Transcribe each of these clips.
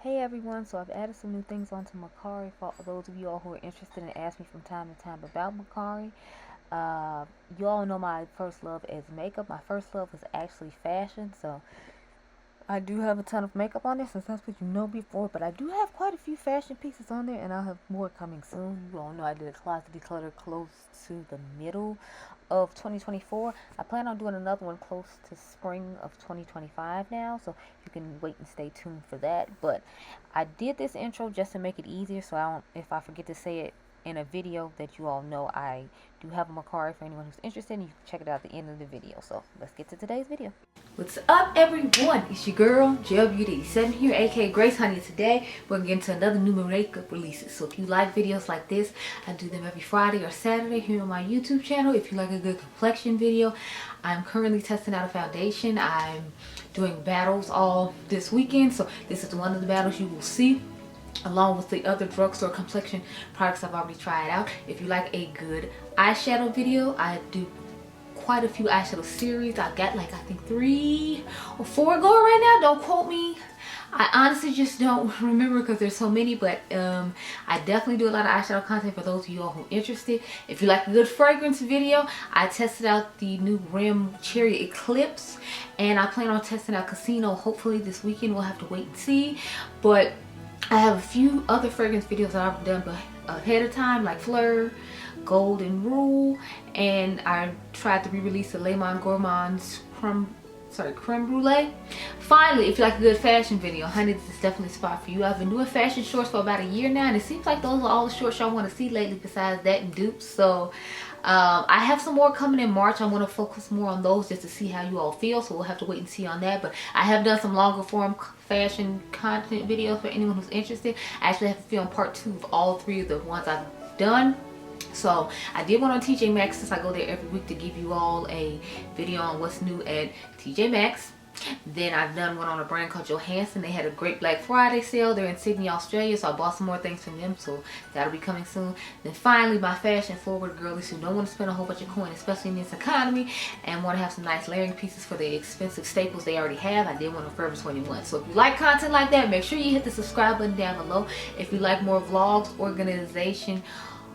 Hey everyone, so I've added some new things onto Mercari for those of you all who are interested and ask me from time to time about Mercari. You all know my first love is makeup. My first love was actually fashion, so I do have a ton of makeup on there since that's what you know before, but I do have quite a few fashion pieces on there and I'll have more coming soon. You all know I did a closet declutter close to the middle of 2024. I plan on doing another one close to spring of 2025 now, so you can wait and stay tuned for that. But I did this intro just to make it easier, so if I forget to say it in a video that you all know, I do have a Mercari for anyone who's interested, and you can check it out at the end of the video. So let's get to today's video. What's up everyone, it's your girl Gelbeauty-QM here, aka Grace Honey. Today we're gonna get into another new makeup releases. So if you like videos like this, I do them every Friday or Saturday here on my YouTube channel. If you like a good complexion video, I'm currently testing out a foundation. I'm doing battles all this weekend, so this is one of the battles you will see along with the other drugstore complexion products I've already tried out. If you like a good eyeshadow video, I do quite a few eyeshadow series. I got like I think 3 or 4 going right now. Don't quote me. I honestly just don't remember because there's so many, but I definitely do a lot of eyeshadow content for those of you all who are interested. If you like a good fragrance video, I tested out the new Rim Cherry Eclipse and I plan on testing out Casino hopefully this weekend. We'll have to wait and see, but I have a few other fragrance videos that I've done ahead of time, like Fleur, Golden Rule, and I tried to re-release the Le Monde Gourmand's creme brulee. Finally, if you like a good fashion video, honey, this is definitely a spot for you. I've been doing fashion shorts for about a year now, and it seems like those are all the shorts y'all want to see lately besides that and dupes. So I have some more coming in March. I want to focus more on those just to see how you all feel, so we'll have to wait and see on that. But I have done some longer form fashion content videos for anyone who's interested. I actually have to film part 2 of all 3 of the ones I've done. So I did one on TJ Maxx since I go there every week to give you all a video on what's new at TJ Maxx. Then I've done one on a brand called Johansson. They had a great Black Friday sale. They're in Sydney, Australia, so I bought some more things from them, so that'll be coming soon. Then finally, my fashion forward girlies who don't want to spend a whole bunch of coin, especially in this economy, and want to have some nice layering pieces for the expensive staples they already have. I did one on Forever 21. So if you like content like that, make sure you hit the subscribe button down below. If you like more vlogs, organization,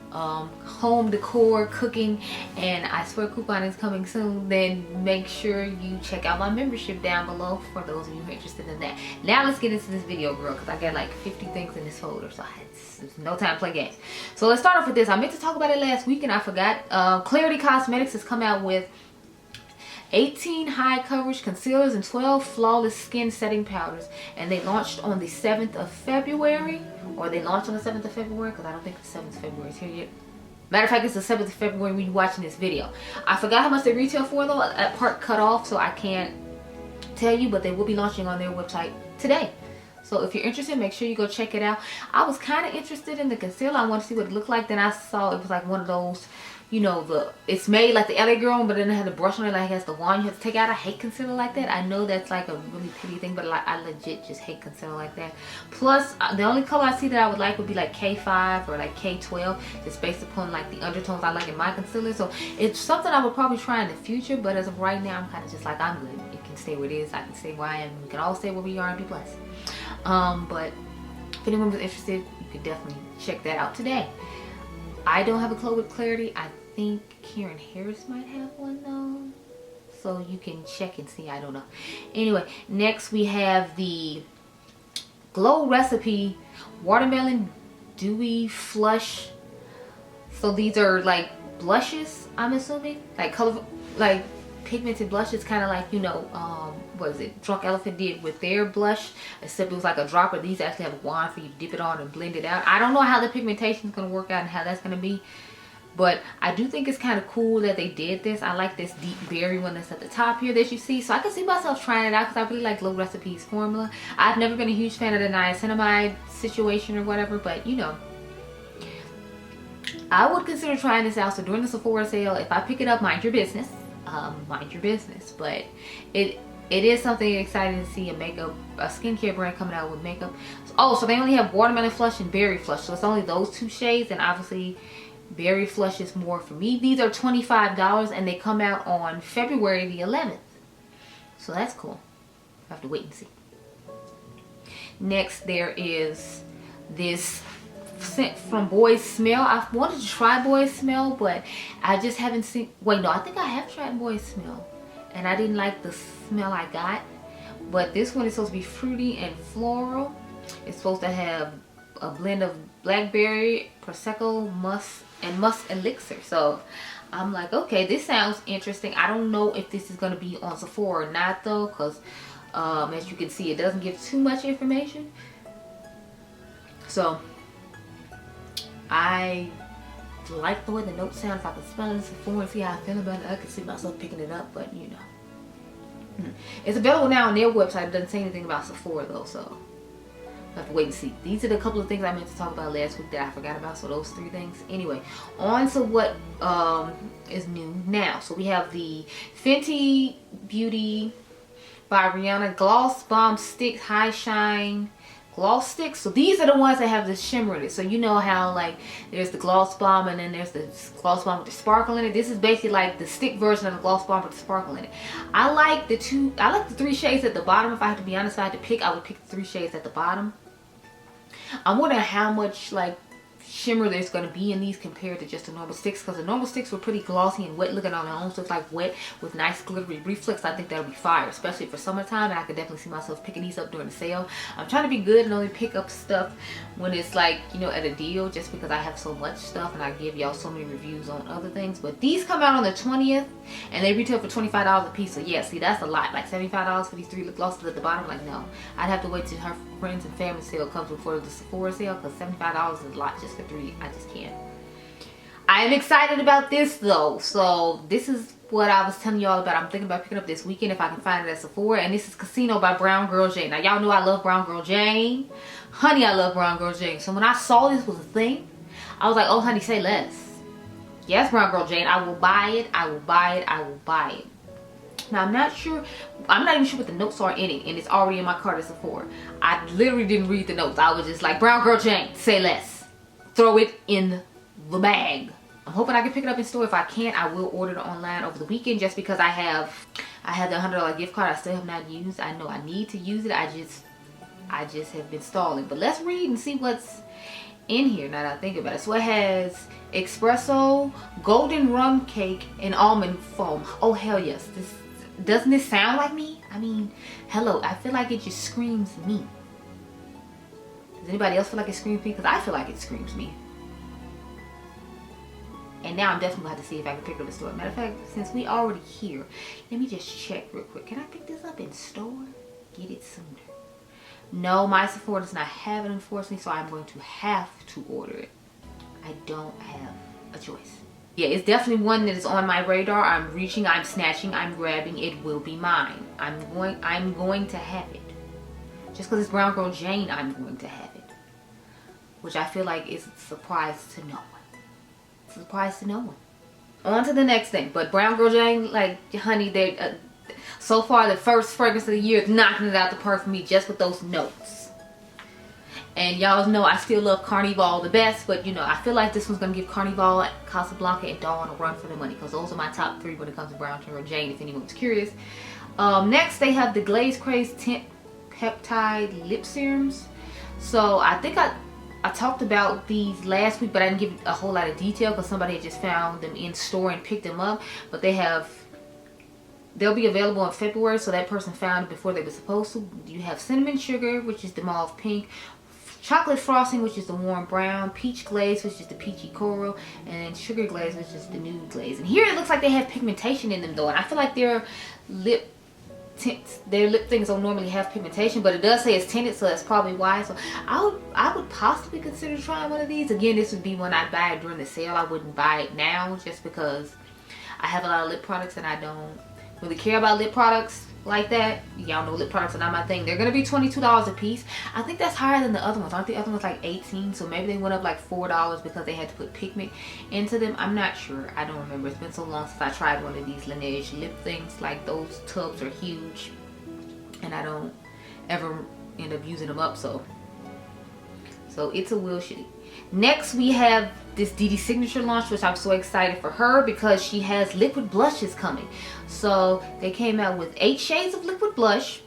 home decor, cooking, and I swear coupon is coming soon, then make sure you check out my membership down below for those of you who are interested in that. Now let's get into this video, girl, because I got like 50 things in this folder, so there's no time to play games. So let's start off with this. I meant to talk about it last week and I forgot. Clarity Cosmetics has come out with 18 high coverage concealers and 12 flawless skin setting powders, and they launched on the 7th of February, or they launched on the 7th of February because I don't think the 7th of February is here yet. Matter of fact, it's the 7th of February when you're watching this video. I forgot how much they retail for though. That part cut off, so I can't tell you, but they will be launching on their website today. So if you're interested, make sure you go check it out. I was kind of interested in the concealer. I want to see what it looked like. Then I saw it was like one of those, you know, it's made like the LA Girl, but then it had the brush on it like it has the wand you have to take out. I hate concealer like that. I know that's like a really pretty thing, but like I legit just hate concealer like that. Plus, the only color I see that I would like would be like K5 or like K12, just based upon like the undertones I like in my concealer. So it's something I would probably try in the future, but as of right now, I'm kind of just like, I'm good. It can stay where it is. I can stay where I am. We can all stay where we are and be blessed. But if anyone was interested, you could definitely check that out today. I don't have a clue with Clarity. I think Karen Harris might have one though, so you can check and see. I don't know. Anyway, next we have the Glow Recipe Watermelon Dewy Flush. So these are like blushes, I'm assuming, like colorful, like pigmented blushes, kind of like, you know, what is it, Drunk Elephant did with their blush, except it was like a dropper. These actually have a wand for you to dip it on and blend it out. I don't know how the pigmentation is going to work out and how that's going to be, but I do think it's kind of cool that they did this. I like this deep berry one that's at the top here that you see, so I can see myself trying it out because I really like Glow Recipes formula. I've never been a huge fan of the niacinamide situation or whatever, but you know, I would consider trying this out. So during the Sephora sale, if I pick it up, mind your business. Mind your business, but it is something exciting to see a skincare brand coming out with makeup. So they only have watermelon flush and berry flush, so it's only those 2 shades, and obviously berry flush is more for me. These are $25 and they come out on February the 11th, so that's cool. I have to wait and see. Next, there is this scent from Boys Smell. I wanted to try Boys Smell, but I just haven't seen. Wait, no, I think I have tried Boys Smell, and I didn't like the smell I got. But this one is supposed to be fruity and floral. It's supposed to have a blend of blackberry, prosecco, musk elixir. So I'm like, okay, this sounds interesting. I don't know if this is going to be on Sephora or not though, because as you can see, it doesn't give too much information. So I like the way the notes sound. If I could smell it in Sephora and see how I feel about it, I could see myself picking it up, but you know. It's available now on their website. It doesn't say anything about Sephora though, so I have to wait and see. These are the couple of things I meant to talk about last week that I forgot about, so those 3 things. Anyway, on to what is new now. So we have the Fenty Beauty by Rihanna Gloss Bomb Stick High Shine Gloss Sticks. So these are the ones that have the shimmer in it. So you know how like there's the Gloss Bomb and then there's the Gloss Bomb with the sparkle in it. This is basically like the stick version of the Gloss Bomb with the sparkle in it. I like the 3 shades at the bottom. If I have to be honest, if I had to pick, I would pick the 3 shades at the bottom. I'm wondering how much like shimmer there's going to be in these compared to just the normal sticks, because the normal sticks were pretty glossy and wet looking on their own. So it's like wet with nice glittery reflex. I think that'll be fire, especially for summertime, and I could definitely see myself picking these up during the sale. I'm trying to be good and only pick up stuff when it's like, you know, at a deal, just because I have so much stuff and I give y'all so many reviews on other things. But these come out on the 20th and they retail for $25 a piece. So yeah, see, that's a lot. Like $75 for these 3 lip glosses at the bottom. Like, no, I'd have to wait till her friends and family sale comes before the Sephora sale, because $75 is a lot just for 3. I just can't. I am excited about this though. So this is what I was telling y'all about. I'm thinking about picking up this weekend if I can find it at Sephora. And this is Casino by Brown Girl Jane. Now y'all know I love Brown Girl Jane. Honey, I love Brown Girl Jane. So when I saw this was a thing, I was like, oh honey, say less. Yes, Brown Girl Jane, I will buy it. I will buy it. I will buy it. Now I'm not even sure what the notes are in it, and it's already in my cart at Sephora. I literally didn't read the notes. I was just like, Brown Girl Jane, say less. Throw it in the bag. I'm hoping I can pick it up in store. If I can't, I will order it online over the weekend, just because I have the $100 gift card I still have not used. I know I need to use it. I just have been stalling. But let's read and see what's in here now that I think about it. So it has espresso, golden rum cake, and almond foam. Oh hell yes. Doesn't this sound like me? I mean, hello, I feel like it just screams me. Does anybody else feel like it screams me? Because I feel like it screams me. And now I'm definitely going to have to see if I can pick it up in store. Matter of fact, since we already here, let me just check real quick. Can I pick this up in store? Get it sooner. No, my Sephora does not have it, unfortunately, so I'm going to have to order it. I don't have a choice. Yeah, it's definitely one that is on my radar. I'm reaching, I'm snatching, I'm grabbing. It will be mine. I'm going to have it. Just because it's Brown Girl Jane, I'm going to have it. Which I feel like is a surprise to no one. It's a surprise to no one. On to the next thing. But Brown Girl Jane, like, honey, they so far the first fragrance of the year is knocking it out the park for me just with those notes. And y'all know I still love Carnival the best, but you know, I feel like this one's going to give Carnival, Casablanca, and Dawn a run for the money, because those are my top 3 when it comes to Brown Girl Jane, if anyone's curious. Next, they have the Glaze Craze Tint Peptide Lip Serums. So I think I talked about these last week, but I didn't give a whole lot of detail because somebody had just found them in store and picked them up. But they'll be available in February, so that person found it before they were supposed to. You have cinnamon sugar, which is the mauve pink, chocolate frosting, which is the warm brown, peach glaze, which is the peachy coral, and sugar glaze, which is the nude glaze. And here it looks like they have pigmentation in them though, and I feel like their lip tints, their lip things don't normally have pigmentation, but it does say it's tinted, so that's probably why. So I would possibly consider trying one of these. Again, this would be when I buy it during the sale. I wouldn't buy it now just because I have a lot of lip products and I don't really care about lip products like that. Y'all know lip products are not my thing. They're gonna be $22 a piece. I think that's higher than the other ones. Aren't the other ones like 18? So maybe they went up like $4 because they had to put pigment into them. I'm not sure. I don't remember. It's been so long since I tried one of these Laneige lip things. Like, those tubs are huge and I don't ever end up using them up, so it's a will shitty. Next, we have this Dede Signature launch, which I'm so excited for her because she has liquid blushes coming. So they came out with 8 shades of liquid blush,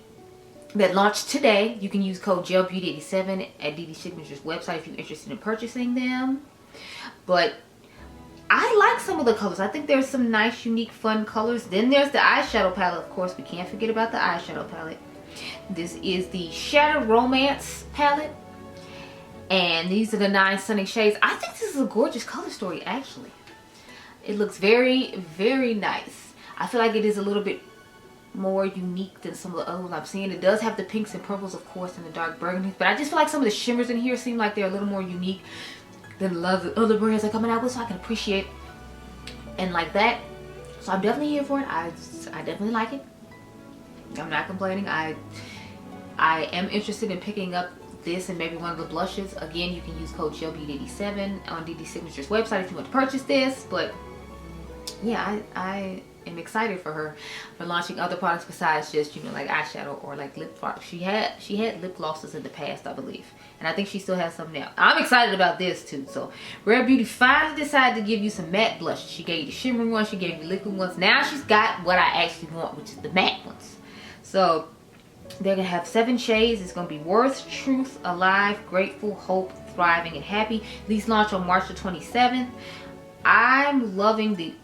that launched today. You can use code Gelbeauty87 at Dede Signature's website if you're interested in purchasing them. But I like some of the colors. I think there's some nice, unique, fun colors. Then there's the eyeshadow palette. Of course, we can't forget about the eyeshadow palette. This is the Shattered Romance palette. And these are the 9 stunning shades. I think this is a gorgeous color story, actually. It looks very, very nice. I feel like it is a little bit more unique than some of the other ones I'm seeing. It does have the pinks and purples, of course, and the dark burgundies. But I just feel like some of the shimmers in here seem like they're a little more unique than the other brands are coming out with. So I can appreciate and like that. So I'm definitely here for it. I definitely like it. I'm not complaining. I am interested in picking up this and maybe one of the blushes. Again, you can use code Gelbeauty87 on Dede Signature's website if you want to purchase this. But yeah, I am excited for her for launching other products besides just, you know, like eyeshadow or like lip products. She had lip glosses in the past, I believe, and I think she still has some now. I'm excited about this too. So Rare Beauty finally decided to give you some matte blushes. She gave you the shimmering ones, she gave you liquid ones. Now she's got what I actually want, which is the matte ones. So they're gonna have 7 shades. It's gonna be Worth, Truth, Alive, Grateful, Hope, Thriving, and Happy. These launch on March the 27th. I'm loving the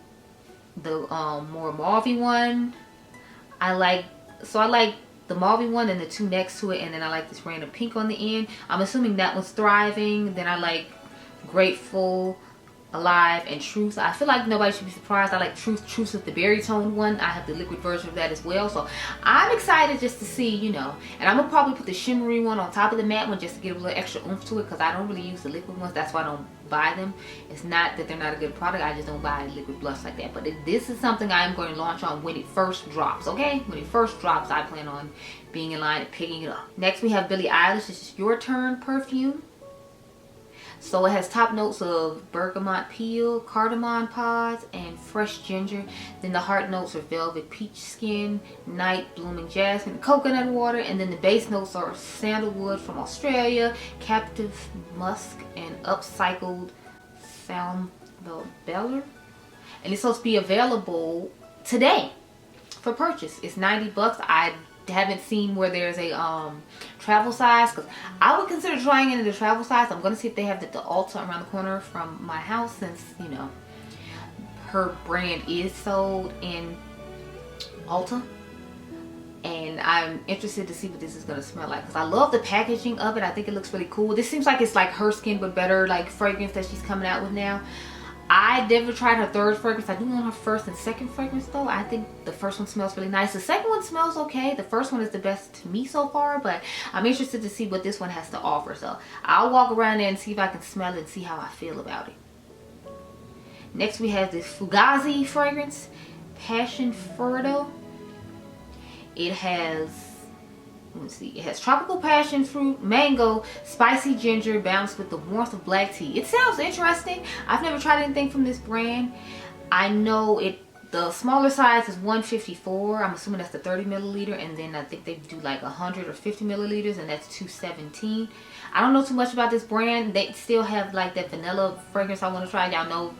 more mauvey one. I like the mauvey one and the 2 next to it, and then I like this random pink on the end. I'm assuming that one's Thriving. Then I like Grateful, Alive, and Truth. I feel like nobody should be surprised. I like Truth. Truth is the berry toned one. I have the liquid version of that as well. So I'm excited just to see, you know. And I'm gonna probably put the shimmery one on top of the matte one just to give a little extra oomph to it, because I don't really use the liquid ones. That's why I don't buy them. It's not that they're not a good product. I just don't buy liquid blush like that. But this is something I'm going to launch on when it first drops. Okay, when it first drops, I plan on being in line and picking it up. Next we have Billie Eilish. This is Your Turn perfume. So it has top notes of bergamot peel, cardamom pods, and fresh ginger. Then the heart notes are velvet peach skin, night blooming jasmine, coconut water. And then the base notes are sandalwood from Australia, captive musk, and upcycled salmonella. And it's supposed to be available today for purchase. It's 90 bucks. I haven't seen where there's a travel size, because I would consider trying it in the travel size. I'm gonna see if they have the Ulta around the corner from my house, since, you know, her brand is sold in Ulta, and I'm interested to see what this is gonna smell like, because I love the packaging of it. I think it looks really cool. This seems like it's like her skin but better, like fragrance that she's coming out with now. I never tried her 3rd fragrance. I do want her 1st and 2nd fragrance though. I think the 1st one smells really nice. The 2nd one smells okay. The 1st one is the best to me so far, but I'm interested to see what this one has to offer. So I'll walk around there and see if I can smell it and see how I feel about it. Next we have this Fugazi fragrance, Passion Fruit. It has, let's see, it has tropical passion fruit, mango, spicy ginger, balanced with the warmth of black tea. It sounds interesting. I've never tried anything from this brand. I know the smaller size is 154. I'm assuming that's the 30 milliliter, and then I think they do like 100 or 50 milliliters, and that's 217. I don't know too much about this brand. They still have like that vanilla fragrance I want to try. Y'all know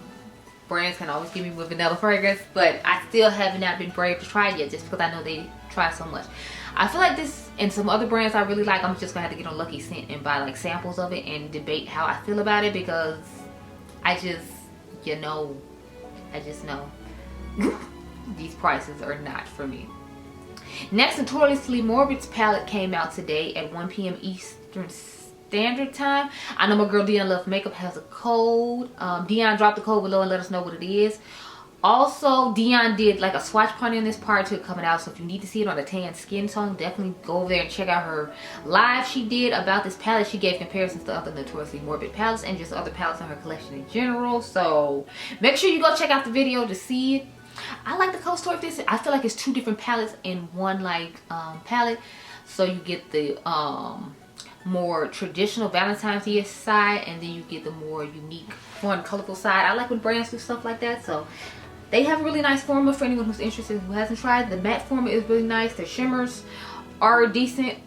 brands can always give me with vanilla fragrance, but I still have not been brave to try it yet, just because I know they try so much. I feel like this and some other brands I really like, I'm just gonna have to get on Lucky Scent and buy like samples of it and debate how I feel about it, because I just know these prices are not for me. Next, Notoriously Morbid's palette came out today at 1 p.m. Eastern Standard Time. I know my girl Dionluvsmakeup has a code. Dion dropped the code below and let us know what it is. Also, Dion did like a swatch party on this prior to it coming out, so if you need to see it on a tan skin tone, definitely go over there and check out her live she did about this palette. She gave comparisons to other Notoriously Morbid palettes and just other palettes in her collection in general, so make sure you go check out the video to see it. I like the color story of this. I feel like it's 2 different palettes in one like palette, so you get the more traditional Valentine's Day side, and then you get the more unique, fun, colorful side. I like when brands do stuff like that, so they have a really nice formula for anyone who's interested who hasn't tried. The matte formula is really nice. The shimmers are decent.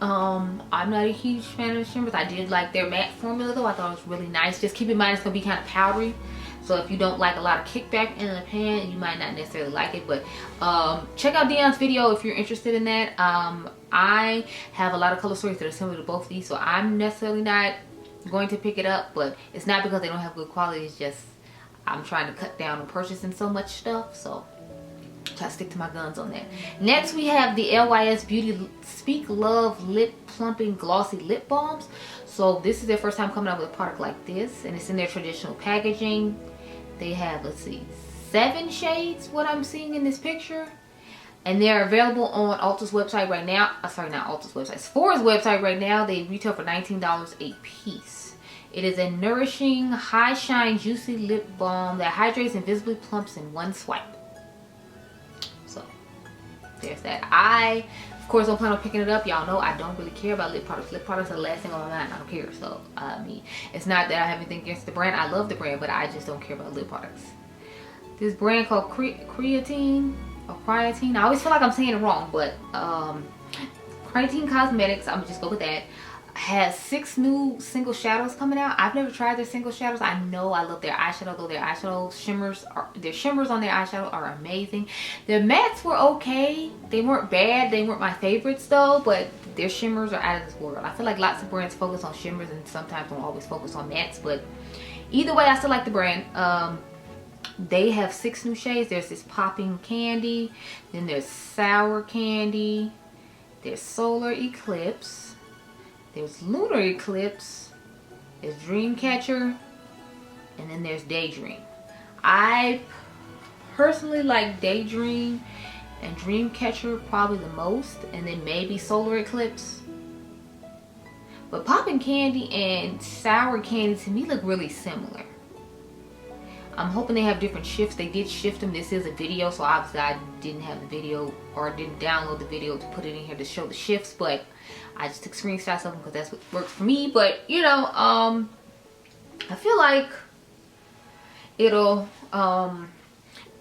I'm not a huge fan of the shimmers. I did like their matte formula though. I thought it was really nice. Just keep in mind it's going to be kind of powdery. So if you don't like a lot of kickback in the pan, you might not necessarily like it. But check out Dion's video if you're interested in that. I have a lot of color stories that are similar to both of these, so I'm necessarily not going to pick it up, but it's not because they don't have good quality. It's just I'm trying to cut down on purchasing so much stuff, so try to stick to my guns on that. Next, we have the LYS Beauty Speak Love Lip Plumping Glossy Lip Balms. So this is their first time coming out with a product like this, and it's in their traditional packaging. They have, let's see, 7 shades, what I'm seeing in this picture. And they're available on Ulta's website right now. Sorry, not Ulta's website. Sephora's website right now. They retail for $19 a piece. It is a nourishing, high shine, juicy lip balm that hydrates and visibly plumps in one swipe. So, there's that. I, of course, don't plan on picking it up. Y'all know I don't really care about lip products. Lip products are the last thing on my mind. I don't care. So, I mean, it's not that I have anything against the brand. I love the brand, but I just don't care about lip products. This brand called Creatine. Or Creatine. I always feel like I'm saying it wrong, but Creatine Cosmetics, I'm gonna just go with that, has 6 new single shadows coming out. I've never tried their single shadows. I know I love their eyeshadow, though. Their eyeshadow shimmers their shimmers on their eyeshadow are amazing. Their mattes were okay. They weren't bad. They weren't my favorites though, but their shimmers are out of this world. I feel like lots of brands focus on shimmers and sometimes don't always focus on mattes, but either way, I still like the brand. They have 6 new shades. There's this popping candy, then there's sour candy, there's solar eclipse, there's lunar eclipse, there's dream catcher, and then there's daydream. I personally like daydream and dream catcher probably the most, and then maybe solar eclipse. But popping candy and sour candy to me look really similar. I'm hoping they have different shifts. They did shift them. This is a video, so obviously I didn't have the video or didn't download the video to put it in here to show the shifts, but I just took screenshots of them because that's what works for me. But you know, I feel like it'll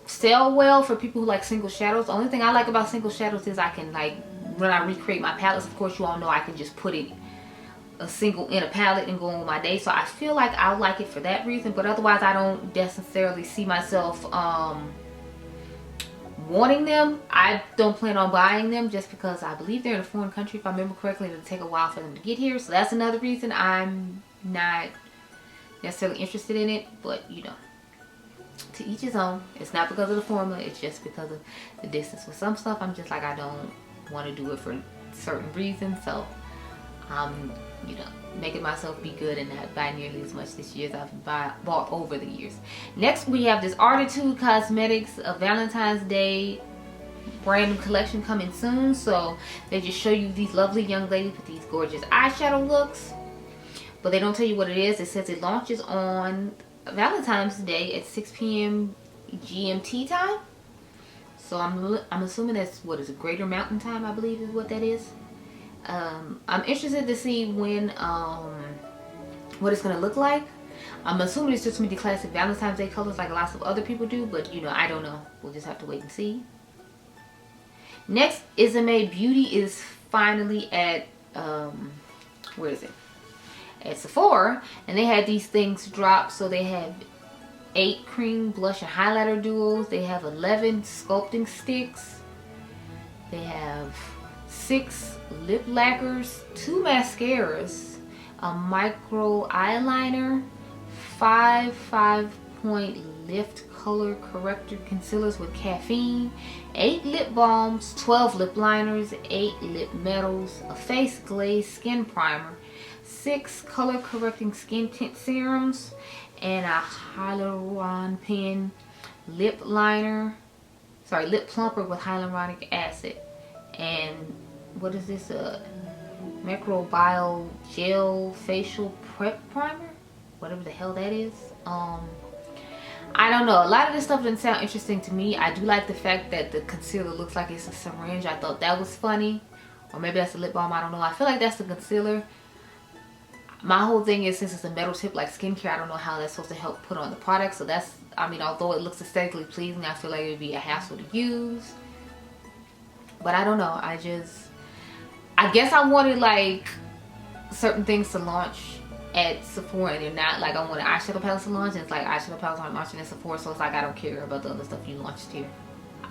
sell well for people who like single shadows. The only thing I like about single shadows is I can, like, when I recreate my palettes, of course you all know I can just put it a single in a palette and go on my day, so I feel like I like it for that reason. But otherwise I don't necessarily see myself wanting them. I don't plan on buying them just because I believe they're in a foreign country, if I remember correctly. It'll take a while for them to get here, so that's another reason I'm not necessarily interested in it. But you know, to each his own. It's not because of the formula, it's just because of the distance. With some stuff I'm just like, I don't want to do it for certain reasons, so you know, making myself be good and not buy nearly as much this year as I've bought over the years. Next, we have this Adept Cosmetics, a Valentine's Day brand new collection coming soon. So they just show you these lovely young ladies with these gorgeous eyeshadow looks, but they don't tell you what it is. It says it launches on Valentine's Day at 6 p.m. GMT time. So I'm assuming that's, what is it, Greater Mountain Time, I believe is what that is. I'm interested to see when what it's gonna look like. I'm assuming it's just gonna be the classic Valentine's Day colors like lots of other people do, but you know, I don't know. We'll just have to wait and see. Next, Isame Beauty is finally at where is it? At Sephora, and they had these things drop. So they have 8 cream blush and highlighter duos. They have 11 sculpting sticks. They have 6 lip lacquers, 2 mascaras, a micro eyeliner, 5 5-point lift color corrector concealers with caffeine, 8 lip balms, 12 lip liners, 8 lip metals, a face glaze skin primer, 6 color correcting skin tint serums, and a hyaluronic pen lip liner, lip plumper with hyaluronic acid. And what is this, microbial gel facial prep primer, whatever the hell that is. I don't know, a lot of this stuff doesn't sound interesting to me. I do like the fact that the concealer looks like it's a syringe. I thought that was funny. Or maybe that's a lip balm, I don't know. I feel like that's the concealer. My whole thing is, since it's a metal tip like skincare, I don't know how that's supposed to help put on the product. So that's, I mean, although it looks aesthetically pleasing, I feel like it would be a hassle to use. But I don't know, I guess I wanted like certain things to launch at Sephora, and they're not. Like, I wanted eyeshadow palettes to launch, and it's like eyeshadow palettes aren't launching at Sephora, so it's like I don't care about the other stuff you launched here.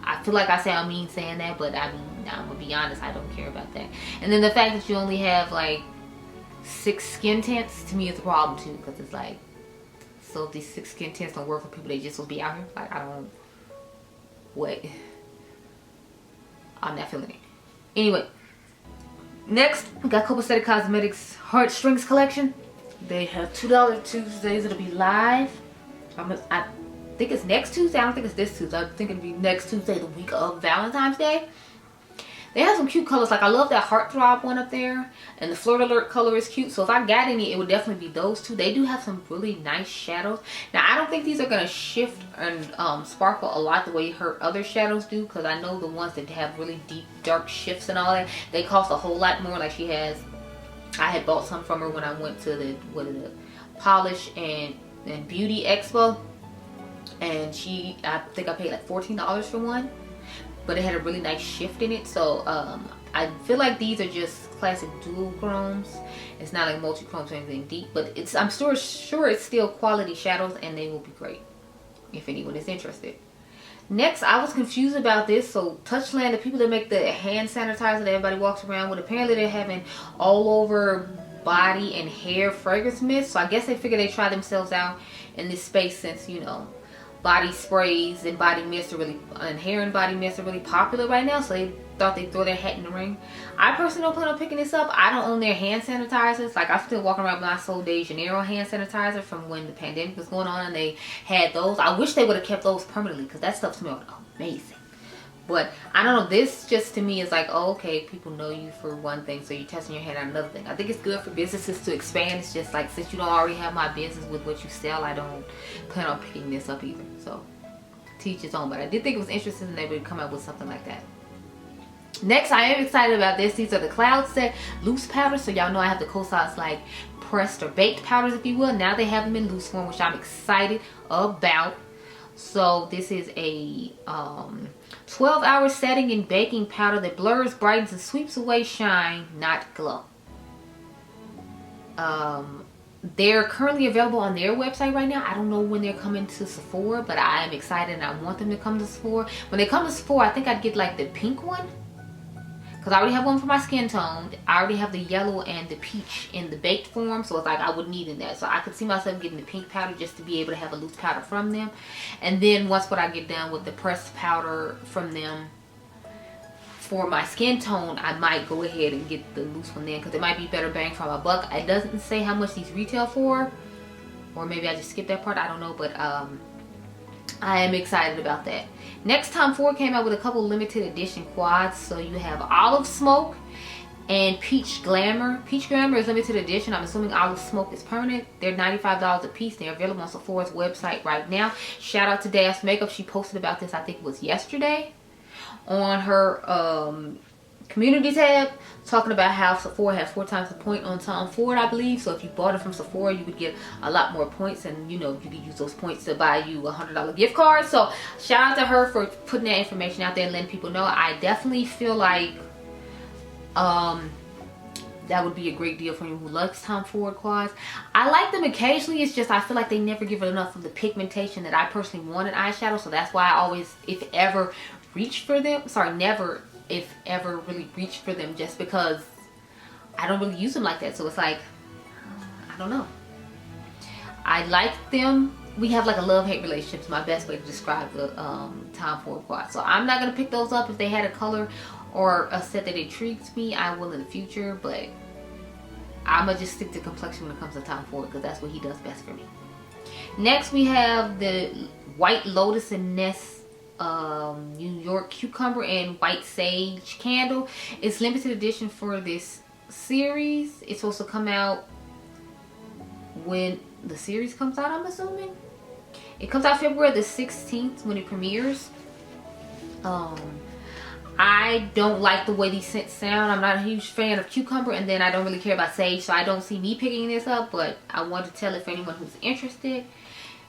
I feel like I sound mean saying that, but I mean, I'm gonna be honest, I don't care about that. And then the fact that you only have like 6 skin tints, to me is a problem too, because it's like, so if these 6 skin tints don't work for people, they just will be out here. Like, I don't, wait, I'm not feeling it. Anyway, next we got a couple Dede Cosmetics Heartstrings collection. They have $2 Tuesdays. It'll be live. I think it's next Tuesday. I don't think it's this Tuesday. I think it'll be next Tuesday, the week of Valentine's Day. They have some cute colors. Like, I love that Heartthrob one up there, and the Flirt Alert color is cute. So if I got any, it would definitely be those two. They do have some really nice shadows. Now, I don't think these are gonna shift and sparkle a lot the way her other shadows do, because I know the ones that have really deep dark shifts and all that, they cost a whole lot more. Like, she has, I had bought some from her when I went to the Polish and Beauty Expo, and I think I paid like $14 for one, but it had a really nice shift in it. So I feel like these are just classic dual chromes. It's not like multi-chromes or anything deep, but I'm sure it's still quality shadows, and they will be great if anyone is interested. Next, I was confused about this. So Touchland, the people that make the hand sanitizer that everybody walks around with, apparently they're having all over body and hair fragrance mist. So I guess they figured they try themselves out in this space, since, you know, body sprays and body mist are really, and hair and body mist are really popular right now. So they thought they'd throw their hat in the ring. I personally don't plan on picking this up. I don't own their hand sanitizers. Like, I'm still walking around with my Sol de Janeiro hand sanitizer from when the pandemic was going on and they had those. I wish they would have kept those permanently, because that stuff smelled amazing. But I don't know, this just to me is like, oh, okay, people know you for one thing, so you're testing your hand on another thing. I think it's good for businesses to expand. It's just like, since you don't already have my business with what you sell, I don't plan on picking this up either. So teach its own, but I did think it was interesting that they would come up with something like that. Next, I am excited about this. These are the Cloud Set loose powders. So y'all know I have the CoSauce like pressed or baked powders, if you will. Now they have them in loose form, which I'm excited about. So this is a 12-hour setting and baking powder that blurs, brightens, and sweeps away shine, not glow. They're currently available on their website right now. I don't know when they're coming to Sephora, but I am excited and I want them to come to Sephora. When they come to Sephora, I think I'd get like the pink one, because I already have one for my skin tone. I already have the yellow and the peach in the baked form, so it's like I would need in that. So I could see myself getting the pink powder just to be able to have a loose powder from them. And then once I get done with the pressed powder from them for my skin tone, I might go ahead and get the loose one then, because it might be better bang for my buck. It doesn't say how much these retail for, or maybe I just skipped that part, I don't know, but I am excited about that. Next, Tom Ford came out with a couple limited edition quads. So you have Olive Smoke and Peach Glamour. Peach Glamour is limited edition. I'm assuming Olive Smoke is permanent. They're $95 a piece. They're available on Sephora's website right now. Shout out to Dede Makeup. She posted about this, I think it was yesterday, on her community tab, talking about how Sephora has 4 times the point on Tom Ford, I believe. So if you bought it from Sephora, you would get a lot more points, and you know, you could use those points to buy you a $100 gift card. So shout out to her for putting that information out there and letting people know. I definitely feel like that would be a great deal for anyone who likes Tom Ford quads. I like them occasionally. It's just I feel like they never give it enough of the pigmentation that I personally want in eyeshadow. So that's why I always, if ever, reach for them. Sorry, never, if ever, really reach for them, just because I don't really use them like that. So it's like, I don't know. I like them. We have like a love-hate relationship, is my best way to describe the Tom Ford quad. So I'm not going to pick those up. If they had a color or a set that intrigues me, I will in the future. But I'm going to just stick to complexion when it comes to Tom Ford, because that's what he does best for me. Next, we have the White Lotus and Nest New York Cucumber and White Sage candle. It's limited edition for this series. It's supposed to come out when the series comes out, I'm assuming. It comes out February the 16th when it premieres. I don't like the way these scents sound. I'm not a huge fan of cucumber, and then I don't really care about sage, so I don't see me picking this up, but I want to tell it for anyone who's interested.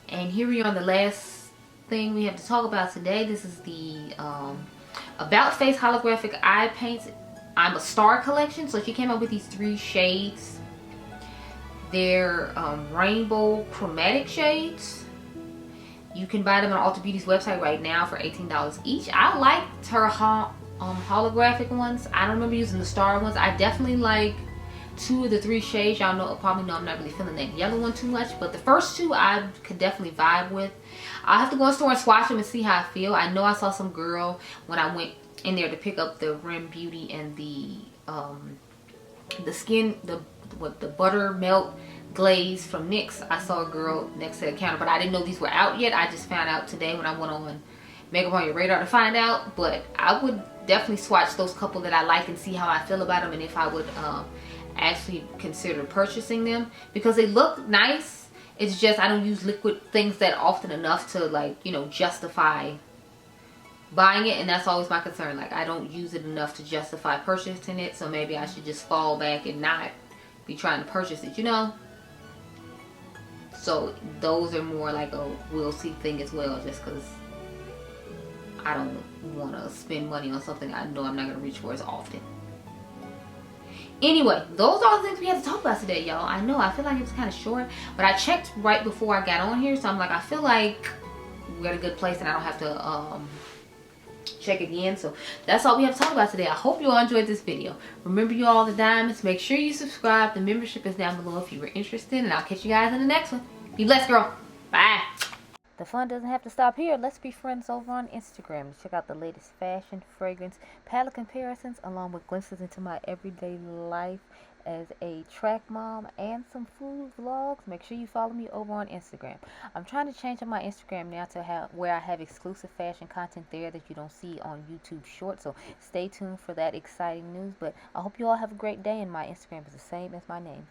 And here we are on the last thing we have to talk about today. This is the About Face Holographic Eye Paints I'm a Star collection. So she came up with these 3 shades. They're rainbow chromatic shades. You can buy them on Ulta Beauty's website right now for $18 each. I liked her holographic ones. I don't remember using the star ones. I definitely like 2 of the 3 shades. Y'all know, probably know I'm not really feeling that yellow one too much, but the first 2 I could definitely vibe with. I'll have to go in store and swatch them and see how I feel. I know I saw some girl when I went in there to pick up the Rim Beauty and the skin, the buttermilk glaze from NYX. I saw a girl next to the counter, but I didn't know these were out yet. I just found out today when I went on Makeup on Your Radar to find out. But I would definitely swatch those couple that I like and see how I feel about them, and if I would actually consider purchasing them, because they look nice. It's just I don't use liquid things that often enough to, like, you know, justify buying it, and that's always my concern. Like, I don't use it enough to justify purchasing it, so maybe I should just fall back and not be trying to purchase it, you know. So those are more like a we'll see thing as well, just because I don't want to spend money on something I know I'm not going to reach for as often. Anyway, those are all the things we had to talk about today, y'all. I know, I feel like it was kind of short, but I checked right before I got on here, so I'm like, I feel like we're at a good place and I don't have to check again. So that's all we have to talk about today. I hope you all enjoyed this video. Remember, you all the diamonds, make sure you subscribe. The membership is down below if you were interested, and I'll catch you guys in the next one. Be blessed, girl. Bye. The fun doesn't have to stop here. Let's be friends over on Instagram. Check out the latest fashion, fragrance, palette comparisons, along with glimpses into my everyday life as a track mom and some food vlogs. Make sure you follow me over on Instagram. I'm trying to change up my Instagram now to have where I have exclusive fashion content there that you don't see on YouTube Shorts. So stay tuned for that exciting news. But I hope you all have a great day, and my Instagram is the same as my name.